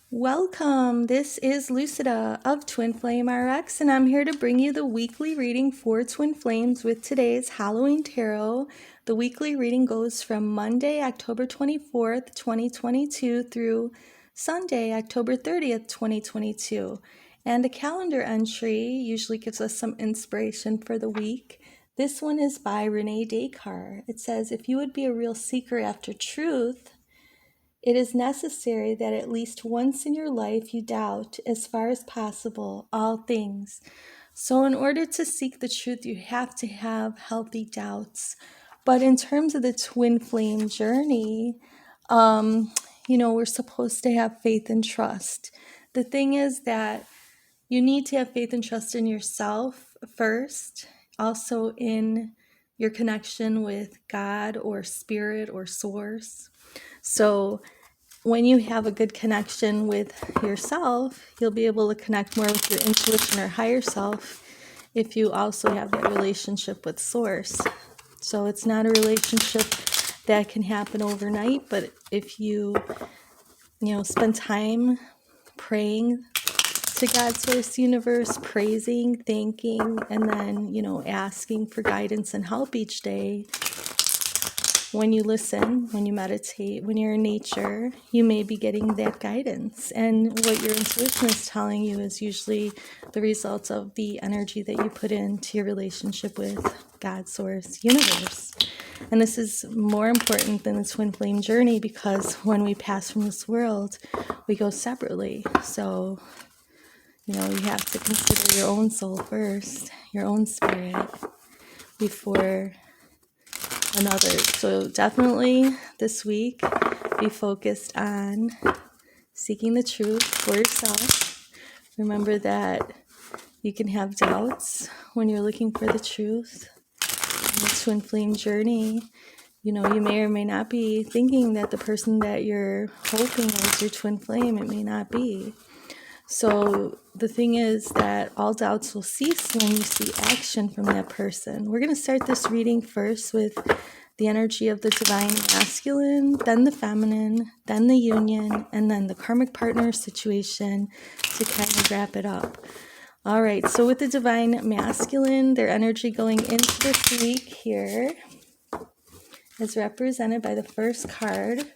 Welcome. This is Lucida of twinflame RX, and I'm here to bring you the weekly reading for twin flames with today's Halloween Tarot. The weekly reading goes from Monday, October 24th, 2022 through Sunday, October 30th, 2022. And a calendar entry usually gives us some inspiration for the week. This one is by Renee Descartes. It says, if you would be a real seeker after truth, it is necessary that at least once in your life you doubt, as far as possible, all things. So in order to seek the truth, you have to have healthy doubts. But in terms of the twin flame journey, we're supposed to have faith and trust. The thing is that you need to have faith and trust in yourself first, also in your connection with God or spirit or source. So when you have a good connection with yourself, you'll be able to connect more with your intuition or higher self if you also have that relationship with source. So it's not a relationship that can happen overnight, but if you spend time praying to God, source, universe, praising, thanking, and then, asking for guidance and help each day. When you listen, when you meditate, when you're in nature, you may be getting that guidance. And what your intuition is telling you is usually the results of the energy that you put into your relationship with God, source, universe. And this is more important than the twin flame journey, because when we pass from this world, we go separately. So, you have to consider your own soul first, your own spirit, before another. So definitely this week, be focused on seeking the truth for yourself. Remember that you can have doubts when you're looking for the truth. In the twin flame journey, you may or may not be thinking that the person that you're hoping is your twin flame. It may not be. So the thing is that all doubts will cease when you see action from that person. We're going to start this reading first with the energy of the divine masculine, then the feminine, then the union, and then the karmic partner situation to kind of wrap it up. All right, so with the divine masculine, their energy going into this week here is represented by the first card,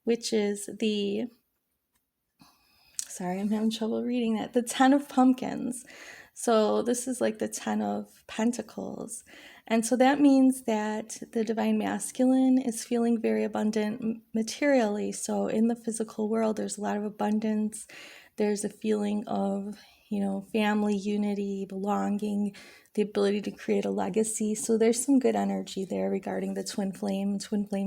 which is I'm having trouble reading that. The 10 of Pumpkins. So this is like the 10 of Pentacles. And so that means that the divine masculine is feeling very abundant materially. So in the physical world, there's a lot of abundance. There's a feeling of, family unity, belonging, the ability to create a legacy. So there's some good energy there regarding the twin flame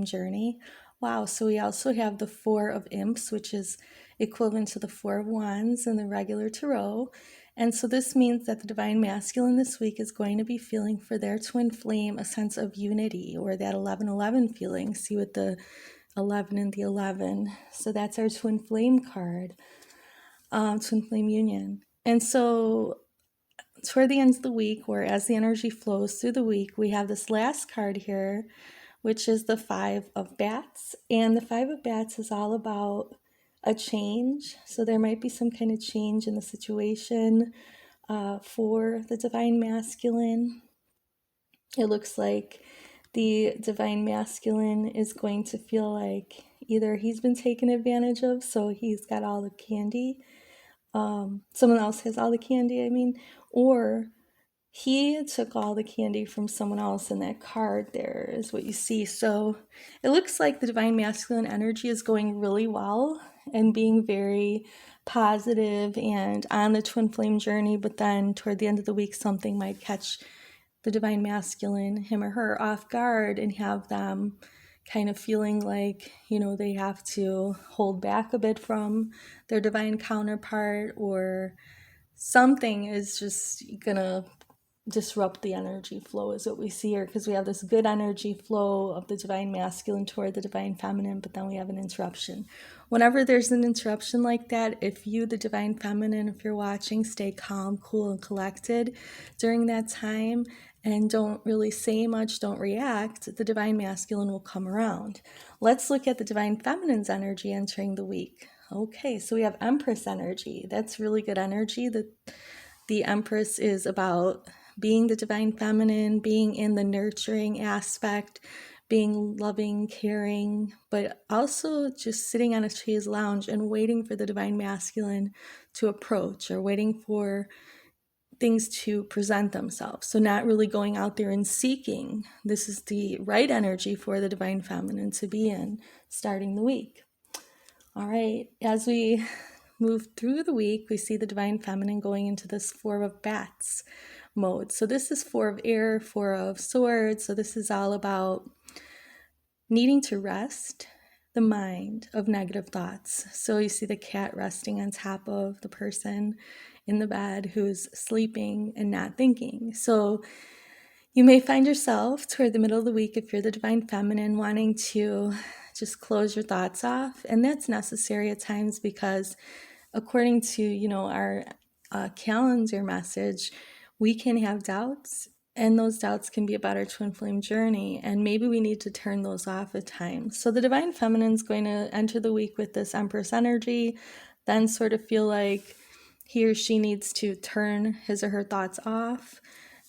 journey. Wow, so we also have the 4 of Imps, which is equivalent to the 4 of Wands in the regular tarot. And so this means that the divine masculine this week is going to be feeling for their twin flame a sense of unity, or that 11-11 feeling. See with the 11 and the 11. So that's our twin flame card, twin flame union. And so toward the end of the week, or as the energy flows through the week, we have this last card here, which is the 5 of Bats. And the 5 of Bats is all about a change. So there might be some kind of change in the situation for the divine masculine. It looks like the divine masculine is going to feel like either he's been taken advantage of, so he's got all the candy. Someone else has all the candy, or he took all the candy from someone else, and that card there is what you see. So it looks like the divine masculine energy is going really well and being very positive and on the twin flame journey, but then toward the end of the week, something might catch the divine masculine, him or her, off guard and have them kind of feeling like, they have to hold back a bit from their divine counterpart, or something is just gonna disrupt the energy flow, is what we see here, because we have this good energy flow of the divine masculine toward the divine feminine, but then we have an interruption. Whenever there's an interruption like that, if you, the divine feminine, if you're watching, stay calm, cool, and collected during that time and don't really say much, don't react, the divine masculine will come around. Let's look at the divine feminine's energy entering the week. Okay, so we have Empress energy. That's really good energy. The Empress is about being the divine feminine, being in the nurturing aspect, being loving, caring, but also just sitting on a chaise lounge and waiting for the divine masculine to approach, or waiting for things to present themselves. So not really going out there and seeking. This is the right energy for the divine feminine to be in starting the week. All right, as we move through the week, we see the divine feminine going into this Four of Bats mode. So this is Four of Air, Four of Swords. So this is all about needing to rest the mind of negative thoughts. So you see the cat resting on top of the person in the bed who's sleeping and not thinking. So you may find yourself toward the middle of the week, if you're the divine feminine, wanting to just close your thoughts off. And that's necessary at times because according to, our calendar message, we can have doubts, and those doubts can be about our twin flame journey, and maybe we need to turn those off at times. So the divine feminine is going to enter the week with this Empress energy, then sort of feel like he or she needs to turn his or her thoughts off.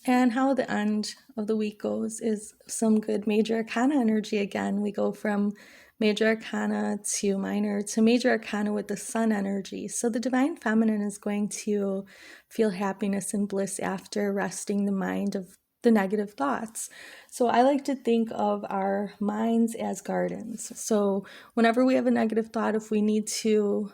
And how the end of the week goes is some good major arcana energy again. We go from major arcana to minor to major arcana with the sun energy. So the divine feminine is going to feel happiness and bliss after resting the mind of the negative thoughts. So I like to think of our minds as gardens. So whenever we have a negative thought, if we need to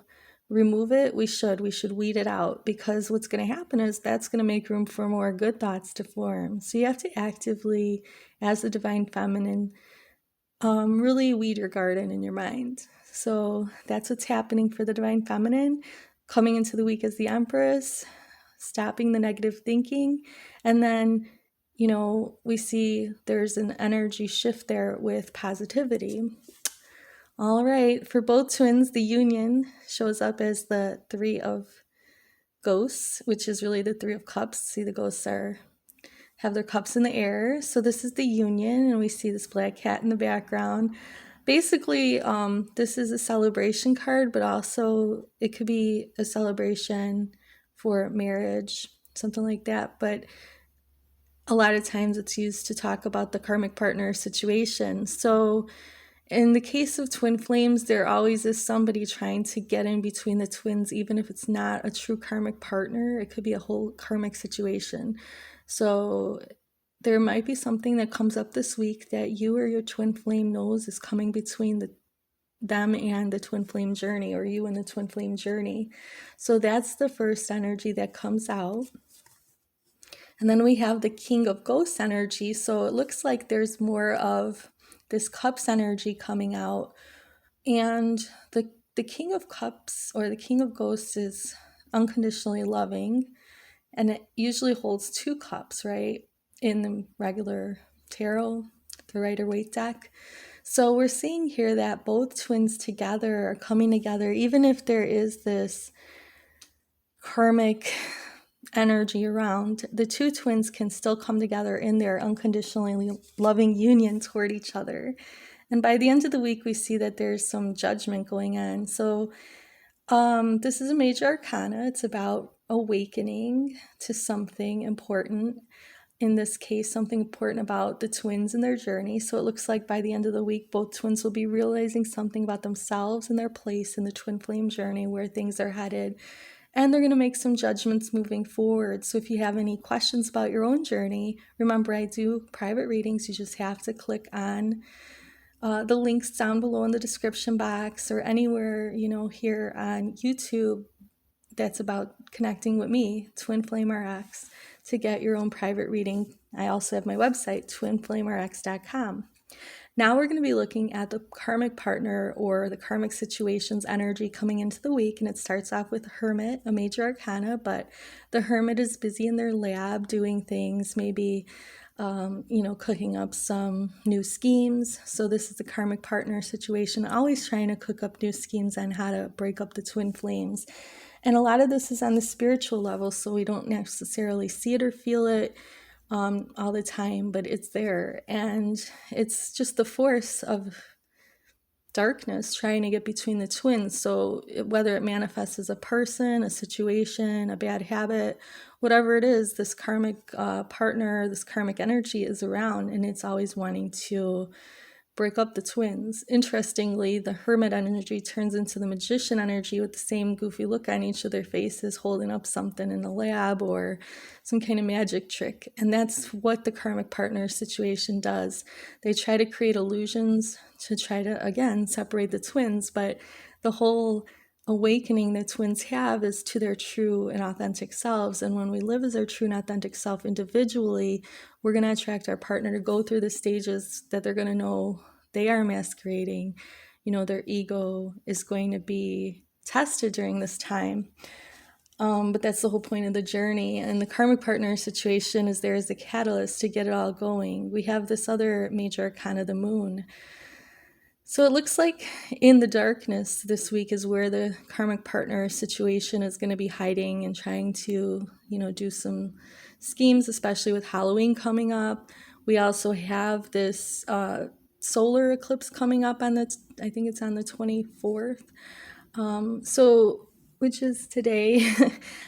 remove it, we should weed it out, because what's going to happen is that's going to make room for more good thoughts to form. So you have to actively, as the divine feminine, really weed your garden in your mind. So that's what's happening for the divine feminine, coming into the week as the Empress, stopping the negative thinking. And then, we see there's an energy shift there with positivity. All right, for both twins, the union shows up as the Three of Ghosts, which is really the Three of Cups. See, the ghosts have their cups in the air. So this is the union, and we see this black cat in the background. Basically, this is a celebration card, but also it could be a celebration for marriage, something like that. But a lot of times it's used to talk about the karmic partner situation. So in the case of twin flames, there always is somebody trying to get in between the twins, even if it's not a true karmic partner. It could be a whole karmic situation. So there might be something that comes up this week that you or your twin flame knows is coming between them and the twin flame journey, or you and the twin flame journey. So that's the first energy that comes out. And then we have the King of Ghosts energy. So it looks like there's more of this Cups energy coming out. And the King of Cups, or the King of Ghosts, is unconditionally loving. And it usually holds two cups, right? In the regular tarot, the Rider-Waite deck. So we're seeing here that both twins together are coming together, even if there is this karmic energy around. The two twins can still come together in their unconditionally loving union toward each other. And by the end of the week, we see that there's some judgment going on. So this is a major arcana. It's about awakening to something important. In this case, something important about the twins and their journey. So it looks like by the end of the week, both twins will be realizing something about themselves and their place in the twin flame journey, where things are headed. And they're going to make some judgments moving forward. So if you have any questions about your own journey, remember I do private readings. You just have to click on the links down below in the description box, or anywhere, here on YouTube that's about connecting with me, Twin Flame RX, to get your own private reading. I also have my website, twinflamerx.com. Now we're going to be looking at the karmic partner, or the karmic situation's energy coming into the week. And it starts off with Hermit, a major arcana, but the Hermit is busy in their lab doing things, maybe cooking up some new schemes. So this is the karmic partner situation, always trying to cook up new schemes on how to break up the twin flames. And a lot of this is on the spiritual level, so we don't necessarily see it or feel it all the time, but it's there. And it's just the force of darkness trying to get between the twins. So whether it manifests as a person, a situation, a bad habit, whatever it is, this karmic partner, this karmic energy is around, and it's always wanting to break up the twins. Interestingly, the hermit energy turns into the magician energy with the same goofy look on each of their faces, holding up something in the lab or some kind of magic trick. And that's what the karmic partner situation does. They try to create illusions to try to, again, separate the twins, but the whole awakening that twins have is to their true and authentic selves. And when we live as our true and authentic self individually, we're going to attract our partner to go through the stages that they're going to know they are masquerading. Their ego is going to be tested during this time. But that's the whole point of the journey. And the karmic partner situation is there as the catalyst to get it all going. We have this other major arcana, the moon. So it looks like in the darkness this week is where the karmic partner situation is going to be hiding and trying to, do some schemes, especially with Halloween coming up. We also have this solar eclipse coming up I think it's on the 24th. Which is today.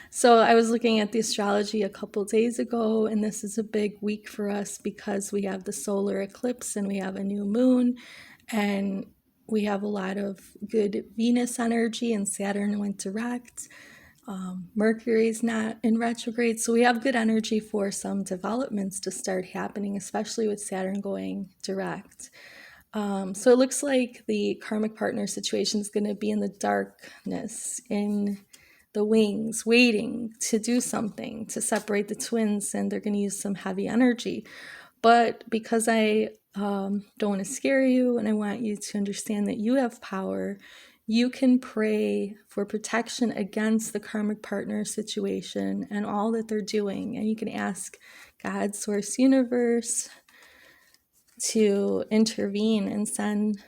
So I was looking at the astrology a couple days ago, and this is a big week for us because we have the solar eclipse and we have a new moon, and we have a lot of good Venus energy, and Saturn went direct. Mercury's not in retrograde, so we have good energy for some developments to start happening, especially with Saturn going direct. So it looks like the karmic partner situation is going to be in the darkness, in the wings, waiting to do something to separate the twins, and they're going to use some heavy energy. But because I don't want to scare you, and I want you to understand that you have power, you can pray for protection against the karmic partner situation and all that they're doing. And you can ask God, Source, Universe, to intervene and send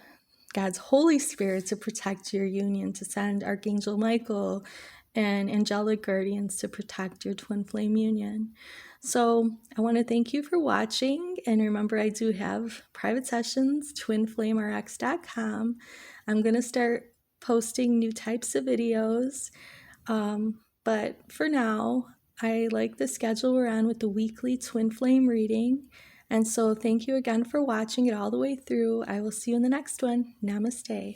God's Holy Spirit to protect your union, to send Archangel Michael and angelic guardians to protect your twin flame union. So I want to thank you for watching, and remember, I do have private sessions, twinflamerx.com. I'm going to start posting new types of videos, but for now, I like the schedule we're on with the weekly twin flame reading. And so thank you again for watching it all the way through. I will see you in the next one. Namaste.